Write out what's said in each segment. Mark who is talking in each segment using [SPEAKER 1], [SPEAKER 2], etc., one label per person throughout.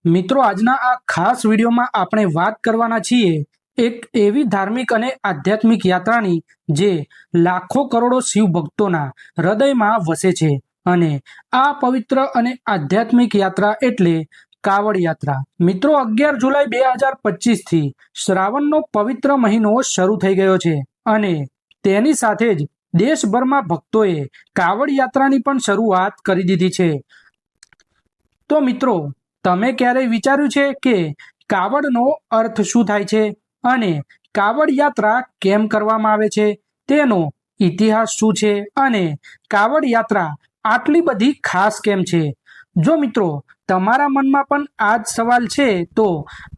[SPEAKER 1] મિત્રો આજના આ ખાસ વિડીયોમાં આપણે વાત કરવાના છીએ એક એવી ધાર્મિક અને આધ્યાત્મિક યાત્રાની જે લાખો કરોડો શિવ ભક્તોના હૃદયમાં વસે છે અને આ પવિત્ર અને આધ્યાત્મિક યાત્રા એટલે કાવડ યાત્રા। મિત્રો 11 જુલાઈ 2025 થી શ્રાવણનો પવિત્ર મહિનો શરૂ થઈ ગયો છે અને તેની સાથે જ દેશભરમાં ભક્તોએ કાવડ યાત્રાની પણ શરૂઆત કરી દીધી છે। તો મિત્રો તમે ક્યારેય વિચાર્યું છે કે કાવડનો અર્થ શું થાય છે અને કાવડ યાત્રા કેમ કરવામાં આવે છે, તેનો ઇતિહાસ શું છે અને કાવડ યાત્રા આટલી બધી ખાસ કેમ છે? જો મિત્રો તમારા મનમાં પણ આ જ સવાલ છે તો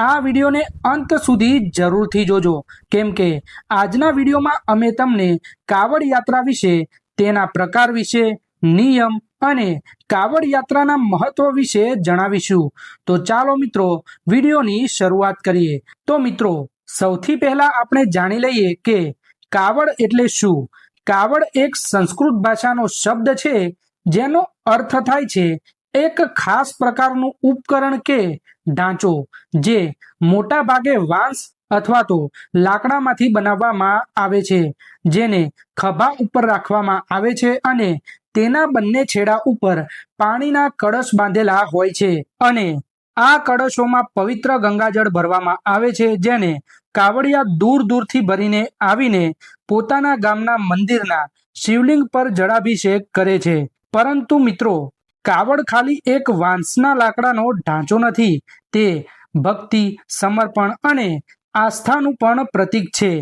[SPEAKER 1] આ વિડીયોને અંત સુધી જરૂરથી જોજો, કેમ કે આજના વિડીયોમાં અમે તમને કાવડ યાત્રા વિશે, તેના પ્રકાર વિશે, નિયમ અને કાવડ યાત્રાના મહત્વ વિશે જણાવીશું। તો ચાલો મિત્રો વિડીયોની શરૂઆત કરીએ। તો મિત્રો સૌથી પહેલા આપણે જાણી લઈએ કે કાવડ એટલે શું। કાવડ એક સંસ્કૃત ભાષાનો શબ્દ છે જેનો અર્થ થાય છે એક ખાસ પ્રકારનું ઉપકરણ કે ઢાંચો જે મોટા ભાગે વાંસ અથવા તો લાકડામાંથી બનાવવામાં આવે છે, જેને ખભા ઉપર રાખવામાં આવે છે અને તેના બંને છેડા ઉપર પાણીના કળશ બાંધેલા હોય છે અને આ કળશોમાં પવિત્ર ગંગાજળ ભરવામાં આવે છે, જેને કાવડિયા દૂર દૂરથી ભરીને આવીને પોતાના ગામના મંદિરના શિવલિંગ પર જળાભિષેક કરે છે। પરંતુ મિત્રો કાવડ ખાલી એક વાંસના લાકડાનો ઢાંચો નથી, તે ભક્તિ, સમર્પણ અને આસ્થાનું પણ પ્રતીક છે।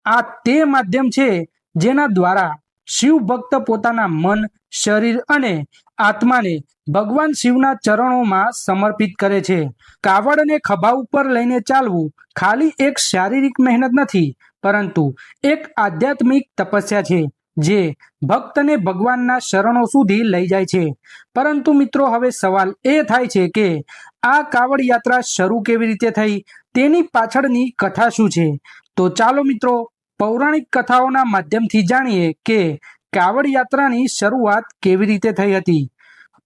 [SPEAKER 1] આ તે માધ્યમ છે જેના દ્વારા શિવ ભક્ત પોતાના મન, શરીર અને આત્માને ભગવાન શિવના ચરણોમાં સમર્પિત કરે છે। કાવડને ખભા ઉપર લઈને ચાલવું ખાલી એક શારીરિક મહેનત નથી, પરંતુ એક આધ્યાત્મિક તપસ્યા છે જે ભક્તને ભગવાનના શરણો સુધી લઈ જાય છે। પરંતુ મિત્રો હવે સવાલ એ થાય છે કે આ કાવડ યાત્રા શરૂ કેવી રીતે થઈ, તેની પાછળની કથા શું છે? તો ચાલો મિત્રો પૌરાણિક કથાઓના માધ્યમથી જાણીએ કે કાવડ યાત્રાની શરૂઆત કેવી રીતે થઈ હતી।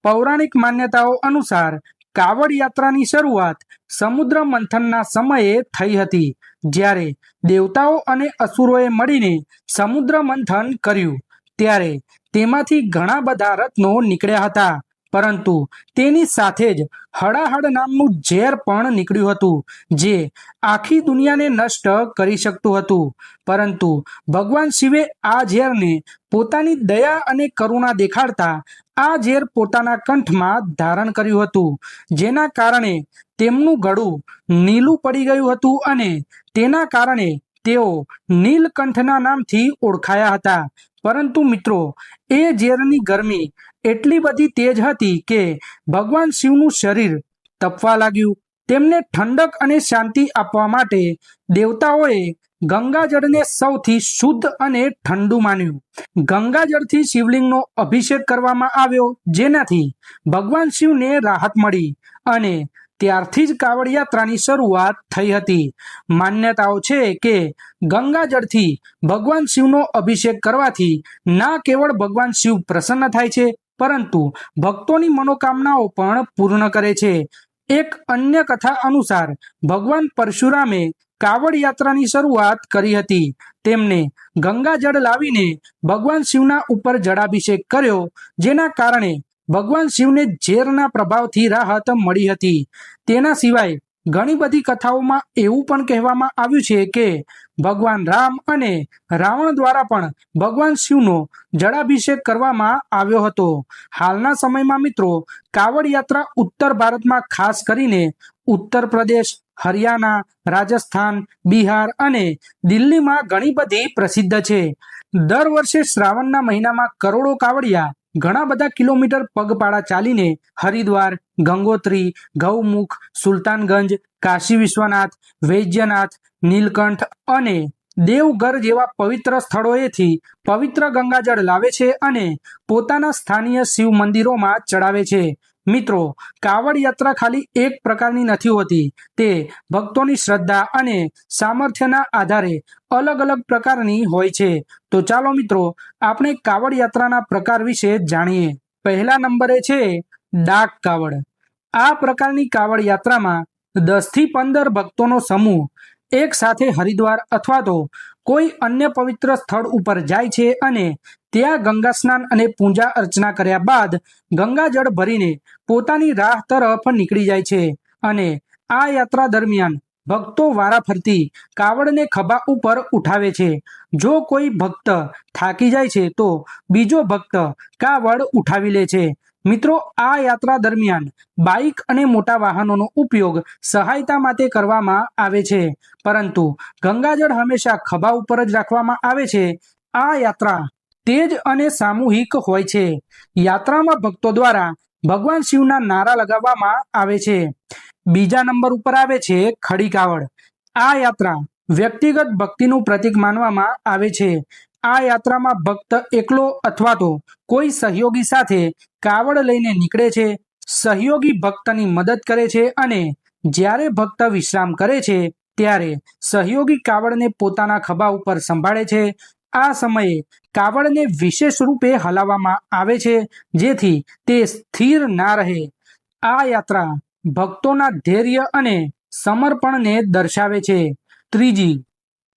[SPEAKER 1] પૌરાણિક માન્યતાઓ અનુસાર કાવડ યાત્રાની શરૂઆત સમુદ્ર મંથનના સમયે થઈ હતી, જ્યારે દેવતાઓ અને અસુરોએ મળીને સમુદ્ર મંથન કર્યું ત્યારે તેમાંથી ઘણા બધા રત્નો નીકળ્યા હતા, પરંતુ તેની સાથે જ હળાહળ નામનું ઝેર પણ નીકળ્યું હતું જે આખી દુનિયાને નષ્ટ કરી શકતું હતું। પરંતુ ભગવાન શિવે આ ઝેરને પોતાની દયા અને કરુણા દેખાડતા આ ઝેર પોતાના કંઠમાં ધારણ કર્યું હતું, જેના કારણે તેમનું ગળું નીલું પડી ગયું હતું અને તેના કારણે તેઓ નીલકંઠના નામથી ઓળખાયા હતા। પરંતુ મિત્રો એ ઝેરની ગરમી એટલી બધી તેજ હતી કે ભગવાન શિવનું શરીર તપવા લાગ્યું। તેમને ઠંડક અને શાંતિ આપવા માટે દેવતાઓએ ગંગાજળને સૌથી શુદ્ધ અને ઠંડુ માન્યું। ગંગાજળથી શિવલિંગનો અભિષેક કરવામાં આવ્યો, જેનાથી ભગવાન શિવને રાહત મળી અને ત્યારથી જ કાવડ યાત્રાની શરૂઆત થઈ હતી। માન્યતાઓ છે કે ગંગાજળથી ભગવાન શિવનો અભિષેક કરવાથી ના કેવળ ભગવાન શિવ પ્રસન્ન થાય છે, પરંતુ ભક્તોની મનોકામનાઓ પણ પૂર્ણ કરે છે। એક અન્ય કથા અનુસાર ભગવાન પરશુરામે કાવડ યાત્રાની શરૂઆત કરી હતી। તેમને ગંગાજળ લાવીને ભગવાન શિવના ઉપર જળાભિષેક કર્યો, જેના કારણે ભગવાન શિવને ઝેરના પ્રભાવથી રાહત મળી હતી। તેના સિવાય ઘણી બધી કથાઓમાં એવું પણ કહેવામાં આવ્યું છે કે ભગવાન રામ અને રાવણ દ્વારા પણ ભગવાન શિવનો જળાભિષેક કરવામાં આવ્યો હતો। હાલના સમયમાં મિત્રો કાવડ યાત્રા ઉત્તર ભારતમાં ખાસ કરીને ઉત્તર પ્રદેશ, હરિયાણા, રાજસ્થાન, બિહાર અને દિલ્હીમાં ઘણી બધી પ્રસિદ્ધ છે। દર વર્ષે શ્રાવણના મહિનામાં કરોડો કાવડિયા ઘણા બધા કિલોમીટર પગપાળા ચાલીને હરિદ્વાર, ગંગોત્રી, ગૌમુખ, સુલતાનગંજ, કાશી વિશ્વનાથ, વૈદ્યનાથ, નીલકંઠ અને દેવઘર જેવા પવિત્ર સ્થળોએથી પવિત્ર ગંગાજળ લાવે છે અને પોતાના સ્થાનીય શિવ મંદિરોમાં ચડાવે છે। મિત્રો કાવડ યાત્રા ખાલી એક પ્રકારની નથી હોતી, તે ભક્તોની શ્રદ્ધા અને સામર્થ્યના આધારે અલગ અલગ પ્રકારની હોય છે। તો ચાલો મિત્રો આપણે કાવડ યાત્રાના પ્રકાર વિશે જાણીએ। પહેલા નંબરે છે ડાક કાવડ। આ પ્રકારની કાવડ યાત્રામાં 10 થી 15 ભક્તોનો સમૂહ એક સાથે હરિદ્વાર અથવા તો કોઈ અન્ય પવિત્ર સ્થળ ઉપર જાય છે અને ત્યાં ગંગા સ્નાન અને પૂજા અર્ચના કર્યા બાદ ગંગાજળ ભરીને પોતાની રાહ તરફ નીકળી જાય છે અને આ યાત્રા દરમિયાન ભક્તો વારાફરતી કાવડને ખભા ઉપર ઉઠાવે છે. જો કોઈ ભક્ત થાકી જાય છે તો બીજો ભક્ત કાવડ ઉઠાવી લે છે. મિત્રો, આ યાત્રા દરમિયાન બાઇક અને મોટા વાહનોનો ઉપયોગ સહાયતા માટે કરવામાં આવે છે, પરંતુ ગંગાજળ હંમેશા ખભા ઉપર જ રાખવામાં આવે છે. આ યાત્રા તેજ અને સામૂહિક હોય છે. યાત્રામાં ભક્તો દ્વારા ભગવાન શિવના નારા લગાવવામાં આવે છે. બીજા નંબર ઉપર આવે છે ખડી કાવડ. આ યાત્રા વ્યક્તિગત ભક્તિનું પ્રતીક માનવામાં આવે છે. આ યાત્રામાં ભક્ત એકલો અથવા તો કોઈ સહયોગી સાથે કાવડ લઈને નીકળે છે. સહયોગી ભક્તની મદદ કરે છે અને જ્યારે ભક્ત વિશ્રામ કરે છે ત્યારે સહયોગી કાવડને પોતાના ખભા ઉપર સંભાળે છે. આ સમયે કાવડને વિશેષ રૂપે હલાવવામાં આવે છે જેથી તે સ્થિર ના રહે. આ યાત્રા ભક્તોના ધૈર્ય અને સમર્પણને દર્શાવે છે. ત્રીજી,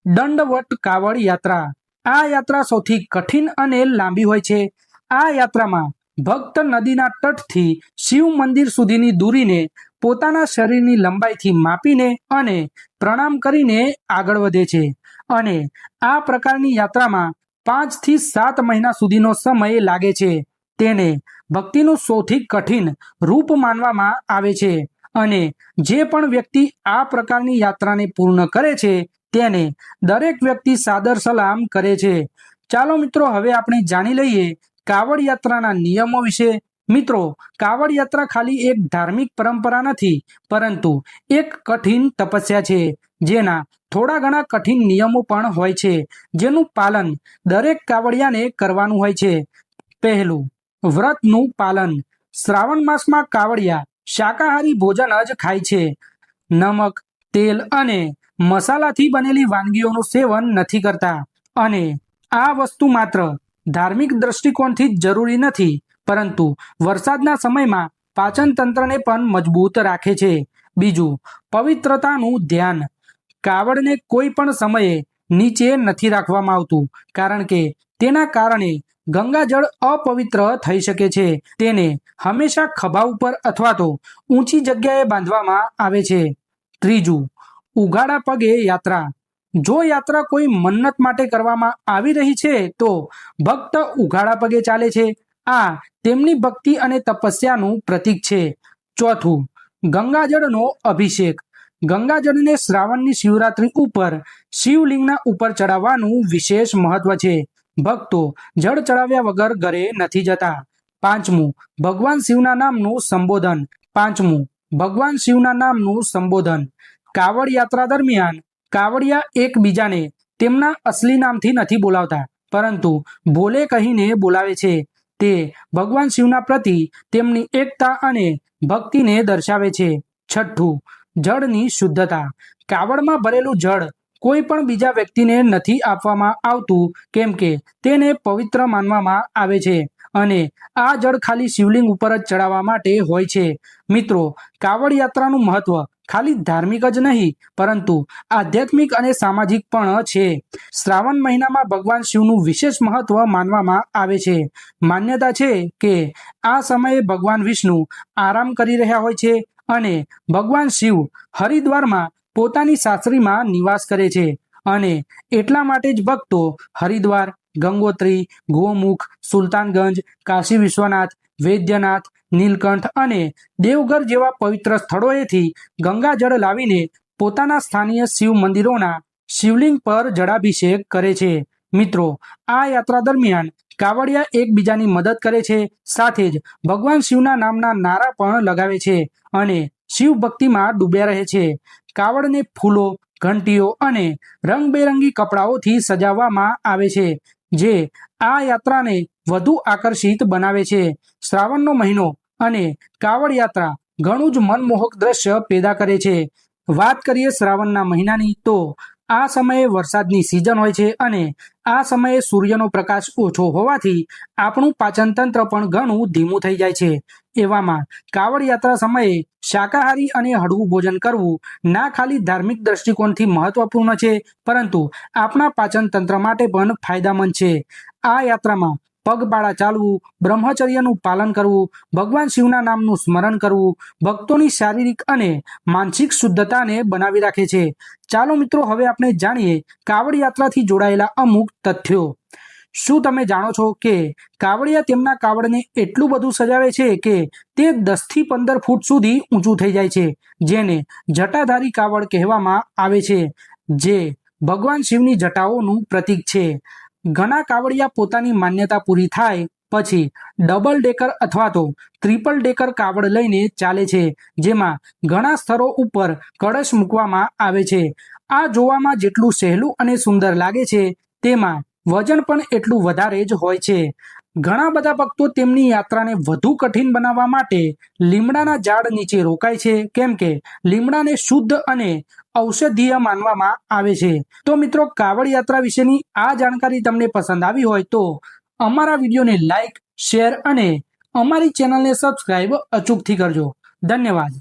[SPEAKER 1] દંડવત કાવડ યાત્રા. આ યાત્રા સૌથી કઠિન અને લાંબી હોય છે. આ યાત્રામાં ભક્ત નદીના તટથી શિવ મંદિર સુધીની દૂરીને પોતાના શરીરની લંબાઈથી માપીને અને પ્રણામ કરીને આગળ વધે છે અને આ પ્રકારની યાત્રામાં 5 થી 7 મહિના સુધીનો સમય લાગે છે. તેને ભક્તિનું સૌથી કઠિન રૂપ માનવામાં આવે છે અને જે પણ વ્યક્તિ આ પ્રકારની યાત્રાને પૂર્ણ કરે છે તેને દરેક વ્યક્તિ સાદર સલામ કરે છે. ચાલો મિત્રો, હવે આપણે જાણી લઈએ કાવડ યાત્રાના નિયમો વિશે. મિત્રો, કાવડ યાત્રા ખાલી એક ધાર્મિક પરંપરા નથી, પરંતુ એક કઠિન તપસ્યા છે જેના થોડા ઘણા કઠિન નિયમો પણ હોય છે જેનું પાલન દરેક કાવડિયાને કરવાનું હોય છે. પહેલું, વ્રતનું પાલન. શ્રાવણ માસમાં કાવડિયા શાકાહારી ભોજન જ ખાય છે. નમક, તેલ અને મસાલાથી બનેલી વાનગીઓનું સેવન નથી કરતા અને આ વસ્તુ માત્ર ધાર્મિક દ્રષ્ટિકોણથી જ જરૂરી નથી, પરંતુ વરસાદના સમયમાં પાચન તંત્રને પણ મજબૂત રાખે છે. બીજું, પવિત્રતાનું ધ્યાન. કાવડને કોઈ પણ સમયે નીચે નથી રાખવામાં આવતું કારણ કે તેના કારણે ગંગાજળ અપવિત્ર થઈ શકે છે. તેને હંમેશા ખભા ઉપર અથવા તો ઊંચી જગ્યાએ બાંધવામાં આવે છે. ત્રીજું, ઉઘાડા પગે યાત્રા. જો યાત્રા કોઈ મન્નત માટે કરવામાં આવી રહી છે તો ભક્ત ઉઘાડા પગે ચાલે છે. આ તેમની ભક્તિ અને તપસ્યાનું પ્રતીક છે. ચોથું, ગંગાજળનો અભિષેક. ગંગાજળને શ્રાવણની શિવરાત્રી ઉપર શિવલિંગના ઉપર ચડાવવાનું વિશેષ મહત્વ છે. ભક્તો જળ ચડાવ્યા વગર ઘરે નથી જતા. પાંચમું, ભગવાન શિવના નામનું સંબોધન. ભગવાન શિવના નામનું સંબોધન. કાવડ યાત્રા દરમિયાન કાવડિયા એકબીજાને તેમના અસલી નામથી નથી બોલાવતા, પરંતુ ભોલે કહીને બોલાવે છે. તે ભગવાન શિવના પ્રતિ તેમની એકતા અને ભક્તિને દર્શાવે છે. છઠ્ઠું, જળની શુદ્ધતા. કાવડમાં ભરેલું જળ કોઈ પણ બીજા વ્યક્તિને નથી આપવામાં આવતું કેમ કે તેને પવિત્ર માનવામાં આવે છે અને આ જળ ખાલી શિવલિંગ ઉપર જ ચડાવવા માટે હોય છે. મિત્રો, કાવડ યાત્રાનું મહત્વ ખાલી ધાર્મિક જ નહીં પરંતુ આધ્યાત્મિક અને સામાજિક પણ છે. શ્રાવણ મહિનામાં ભગવાન શિવનું વિશેષ મહત્વ માનવામાં આવે છે. માન્યતા છે કે આ સમયે ભગવાન વિષ્ણુ આરામ કરી રહ્યા હોય છે અને ભગવાન શિવ હરિદ્વારમાં પોતાની સાસરીમાં નિવાસ કરે છે અને એટલા માટે જ ભક્તો હરિદ્વાર, ગંગોત્રી, ગોમુખ, સુલતાનગંજ, કાશી વિશ્વનાથ, વૈદ્યનાથ, નીલકંઠ અને દેવઘર જેવા પવિત્ર સ્થળોએથી ગંગાજળ લાવીને પોતાના સ્થાનીય શિવ મંદિરોના શિવલિંગ પર જળાભિષેક કરે છે. મિત્રો, આ યાત્રા દરમિયાન કાવડિયા એકબીજાની મદદ કરે છે, સાથે જ ભગવાન શિવના નામના નારા પણ લગાવે છે અને શિવ ભક્તિમાં ડૂબ્યા રહે છે. કાવડને ફૂલો, ઘંટીઓ અને રંગબેરંગી કપડાઓથી સજાવવામાં આવે છે જે આ યાત્રાને વધુ આકર્ષિત બનાવે છે. શ્રાવણનો મહિનો અને કાવડ યાત્રા ઘણું જ મનમોહક દ્રશ્ય પેદા કરે છે. વાત કરીએ શ્રાવણના મહિનાની તો આ સમયે વરસાદની સિઝન હોય છે અને આ સમયે સૂર્યનો પ્રકાશ ઓછો હોવાથી આપણું પાચન તંત્ર પણ ઘણું ધીમું થઈ જાય છે. એવામાં કાવડ યાત્રા સમયે શાકાહારી અને હળવું ભોજન કરવું ના ખાલી ધાર્મિક દ્રષ્ટિકોણથી મહત્વપૂર્ણ છે, પરંતુ આપણા પાચન તંત્ર માટે પણ ફાયદામંદ છે. આ યાત્રામાં પગપાળા ચાલવું, બ્રહ્મચર્યનું પાલન કરવું, ભગવાન શિવના નામનું સ્મરણ કરવું ભક્તોની શારીરિક અને માનસિક શુદ્ધતાને બનાવી રાખે છે. ચાલો મિત્રો, હવે આપણે જાણીએ કાવડ યાત્રાથી જોડાયેલા અમુક તથ્યો. શું તમે જાણો છો કે કાવડિયા તેમના કાવડને એટલું બધું સજાવે છે કે તે 10 થી 15 ફૂટ સુધી ઊંચું થઈ જાય છે, જેને જટાધારી કાવડ કહેવામાં આવે છે, જે ભગવાન શિવની જટાઓનું પ્રતીક છે. ઘણા કાવડિયા પોતાની માન્યતા પૂરી થાય પછી ડબલ ડેકર અથવા તો ટ્રિપલ ડેકર કાવડ લઈને ચાલે છે, જેમાં ઘણા સ્તરો ઉપર કળશ મૂકવામાં આવે છે. આ જોવામાં જેટલું સહેલું અને સુંદર લાગે છે, તેમાં વજન પણ એટલું વધારે જ હોય છે. ઘણા બધા ભક્તો તેમની યાત્રાને વધુ કઠિન બનાવવા માટે લીમડાના ઝાડ નીચે રોકાય છે, કેમ કે લીમડાને શુદ્ધ અને ઔષધીય માનવામાં આવે છે. તો મિત્રો, કાવડ યાત્રા વિશેની આ જાણકારી તમને પસંદ આવી હોય તો અમારા વિડીયોને લાઈક, શેર અને અમારી ચેનલને સબસ્ક્રાઇબ અચૂકથી કરજો. ધન્યવાદ.